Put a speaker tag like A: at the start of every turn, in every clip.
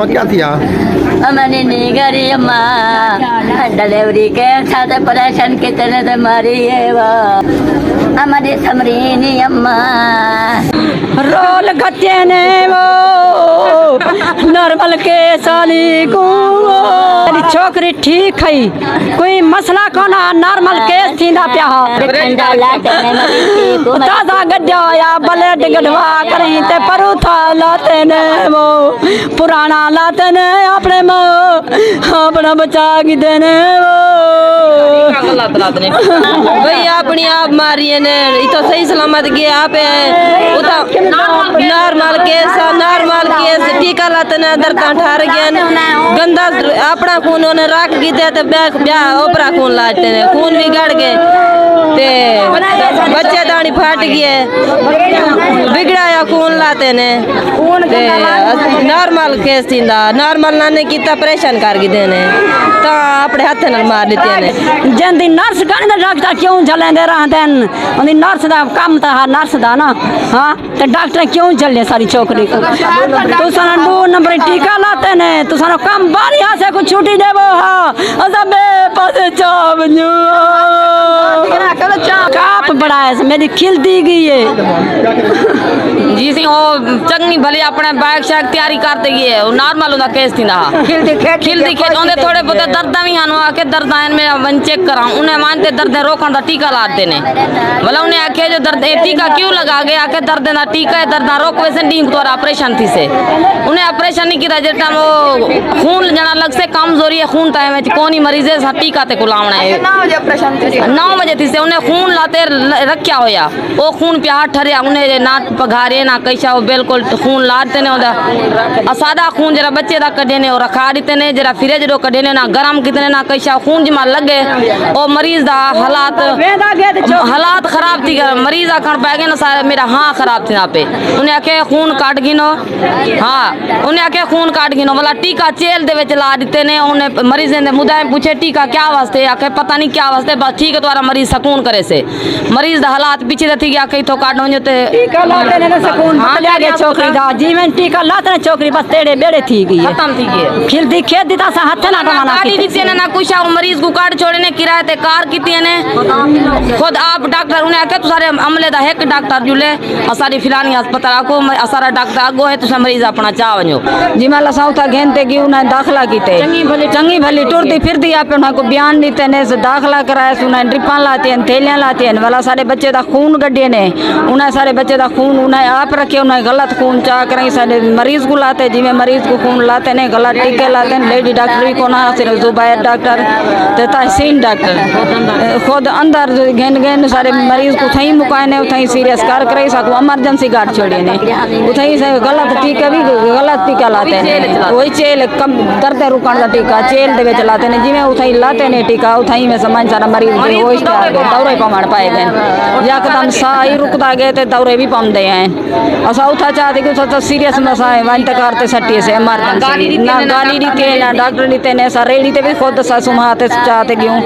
A: अम्मा क्या थी
B: हमारी निगरी अम्मा डिलीवरी के साथ परेशान कितने से मरी है वो हमारी समरीनी अम्मा
C: रोल गत्ते ने वो नॉर्मल के साली को मेरी छोकरी ठीक है कोई मसला कोना नॉर्मल केस थींदा पिया ताज़ा गड्ढा या ब्लड गढ़वा करें ते परूथा लाते ने वो पुराना लाते ने अपने अपना बचा की देने वो
D: भाई अपनी आप मारी ने तो सही सलामत गया पे नॉर्मल केस टीका लाते ने दर्द ठार गए गंदा अपना खून उन्हें राख गए तो ब्याह ओपरा खून लाते ने खून भी गड़ गए ते बच्चे दानी फाट गए बिगड़ाया खून लाते ने नॉर्मल केस थी नॉर्मल नाने कितना परेशान कर गए ने तो अपने हाथ न मार देते ने
C: जंदी नर्स कहने डॉक्टर क्यों चलेंदे रहते हैं नर्स का काम था नर्स का ना हाँ तो डॉक्टर क्यों चले सारी छोकरी को तुसा 2 नंबर टीका लाते ने तुसा काम बारी से कुछ छुट्टी देवो हाँ असा बे पासे चाव काप बड़ा है मेरी खिलती गई है
D: जी सी वो चंगी भली अपने बैग शैग तैयारी करते गए वो नॉर्मल होता केस थी खिलती खेत ओंदे थोड़े बहुत दर्द भी हानो आके दर्द आन में वन चेक करा उन्हें मानते दर्द रोकन दा टीका लाते ने भला उन्हें आखे जो दर्द टीका क्यों लगा गया आके दर्द दा टीका है दर्द रोक वैसे डी तो ऑपरेशन थी से उन्हें ऑपरेशन नहीं किया जेटा वो खून जना लग से कमजोरी है खून टाइम में कौन ही मरीज है टीका ते कुलावना है 9 बजे थी से उन्हें खून लाते रखा होया वो खून प्यार ठरिया उन्हें ना पघारे ना कैसा वो बिल्कुल खून लाते ने सादा खून जरा बच्चे दा कढ़े ने और रखा देते ने जरा फ्रिज रो कढ़े ने ना गरम कितने ना कैसा खून जमा लगे और मरीज दा हालात खराब थी मरीज आखण पै गए ना सारे मेरा हाँ खराब थी ना पे उन्हें आखे खून काट गिनो हाँ उन्हें आखे खून काट गिनो वाला टीका चेल दे विच ला दिते ने उन्हें मरीज ने मुद्दा पूछे टीका क्या वास्ते आखे पता नहीं क्या वास्ते बस ठीक है तुम्हारा मरीज सकून करे से मरीज दा हालात पीछे थी गया कहीं तो काट वञो ते
C: टीका लाते ने सकून बचा गया छोकरी दा जीवन टीका लाते ने छोकरी बस तेड़े बेड़े थी गई
D: खत्म थी गई
C: खिलती खेत दी ता हाथ ना टमाना
D: गाड़ी दिते ने ना कुछ मरीज को काट छोड़े ने किराए ते कार कीती ने खुद आप डॉक्टर उन्हें आखे सारे अमले दा एक डॉक्टर जुले सारी फिलानी अस्पताल को सारा डॉक्टर अगो है तुसा मरीज अपना चाह वञो
C: जी माला साउथा घेनते की उन्हें दाखला कीते चंगी भली टुरती फिरती आप उन्हें को बयान दीते ने दाखला कराए उन्हें ड्रिपां लाती हैं थैलियां लाती हैं वाला सारे बच्चे दा खून गड्ढे ने उन्हें सारे बच्चे दा खून उन्हें आप रखे उन्हें गलत खून चाह करें सारे मरीज को लाते जिमें मरीज को खून लाते ने गलत टीके लाते हैं लेडी डॉक्टर को ना सिर्फ जुबैर डॉक्टर ते तहसीन डॉक्टर खुद अंदर घेन सारे मरीज को थई मुकाए ने उथई सीरियस कर करे सकू इमरजेंसी गार्ड छोड़े ने उथई से गलत टीके भी गलत टीका लाते हैं वही चेल कम दर्द रुकण का टीका चेल दे विच लाते ने जिमें उथई लाते ने टीका उथई में समझ सारा मरीज बेहोश थे दौरे पवण पाए गए यकदम साह ही रुकदा गए ते दौरे भी पवंदे हैं असा उठा चाहते कि तो सीरियस मसा है वन तक करते सट्टी से इमरजेंसी ना गाड़ी दीते ना डॉक्टर दीते ने सा रेडी ते भी खुद सा सुमाते चाहते क्यों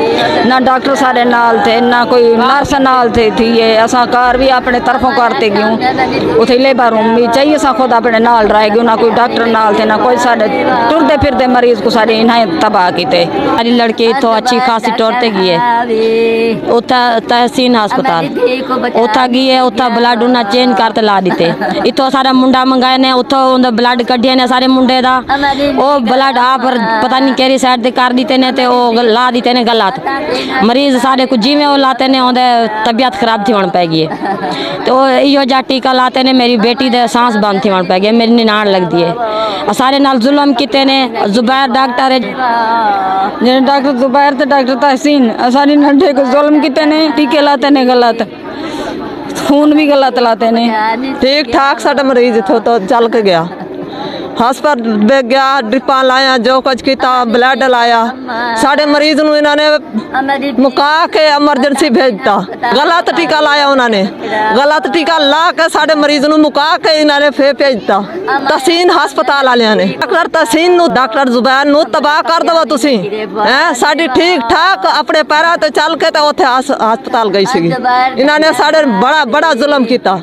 C: ना डॉक्टर सारे नाल थे ना कोई नर्स नाल थे थी ये असा कार भी अपने तरफों करते क्यों उथे लेबर रूम भी चाहिए सा खुद अपने नाल रह गयो ना कोई डॉक्टर नाल थे ना कोई सारे टुरते फिरते मरीज को सारे इन्हें तबाह किते हमारी लड़की तो अच्छी खासी टोरते गई है उता तहसीन अस्पताल उता गई है उता ब्लड उन्हें चेंज करते ला दीते इतो सारा मुंडा मंगाए ने उतो उन्हें ब्लड कढ़िया ने सारे मुंडे दा वो ब्लड आप पता नहीं केरी साइड ते कर दीते ने ते वो ला दीते ने गलत मरीज सारे को जिमें वो लाते ने उन्हें तबीयत खराब थी होने पै गई है तो यो जा टीका लाते ने मेरी बेटी दे सांस बंद थी होने पै गई मेरी निनाण लगती है सारे नाल जुल्म किते ने जुबैर डॉक्टर है डॉक्टर जुबैर ते डॉक्टर तहसीन सारी नंढे को जुल्म किते ने टीके लाते ने गलत खून भी गलत लाते ने
E: ठीक ठाक साडा मरीज इथों तो चल के गया हस्पताल गया ड्रिपां लाया जो कुछ किया ब्लड लाया साढ़े मरीज नूं इन्होंने मुका के एमरजेंसी भेजता गलत टीका लाया उन्होंने गलत टीका ला के साढ़े मरीज नूं मुका के इन्होंने फिर भेजता तहसीन हस्पताल वालियां ने डॉक्टर तहसीन नूं डॉक्टर जुबैर नूं तबाह कर दवो तुसीं हैं साडी ठीक ठाक अपने पैरां ते चल के ते उत्थे हस्पताल गई सी इन्होंने साढ़े बड़ा बड़ा जुल्म किया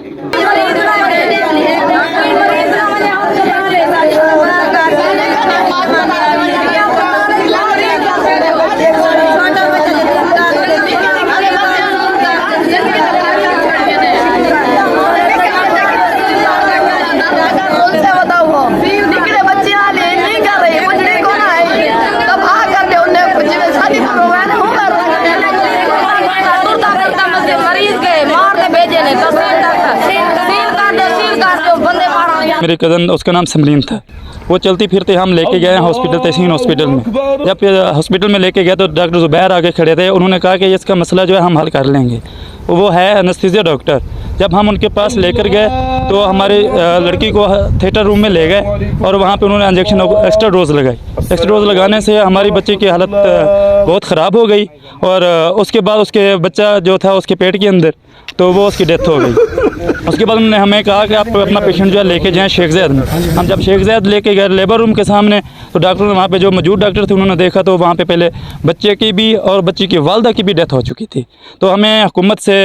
A: मेरे कज़न, उसका नाम समरीन था। वो चलती फिरते हम लेके गए हॉस्पिटल, तहसीन हॉस्पिटल में। जब हॉस्पिटल में लेके गए तो डॉक्टर ज़ुबैर आगे खड़े थे। उन्होंने कहा कि इसका मसला जो है हम हल कर लेंगे। वो है एनेस्थीसिया डॉक्टर। जब हम उनके पास लेकर गए तो हमारी लड़की को थिएटर रूम में ले गए और वहाँ पे उन्होंने इंजेक्शन एक्स्ट्रा डोज लगाई। एक्स्ट्रा डोज लगाने से हमारी बच्ची की हालत बहुत ख़राब हो गई और उसके बाद उसके बच्चा जो था उसके पेट के अंदर, तो वो उसकी डेथ हो गई। उसके बाद उन्होंने हमें कहा कि आप अपना पेशेंट जो है लेके जाएं शेख ज़ैद में। हम जब शेख ज़ैद लेके गए लेबर रूम के सामने, तो डॉक्टर ने वहाँ पे जो मौजूद डॉक्टर थे उन्होंने देखा तो वहाँ पे पहले बच्चे की भी और बच्ची की वालदा की भी डेथ हो चुकी थी। तो हमें हुकूमत से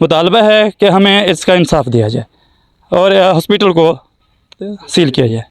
A: मुतालबा है कि हमें इसका इंसाफ दिया जाए और हॉस्पिटल को सील किया जाए।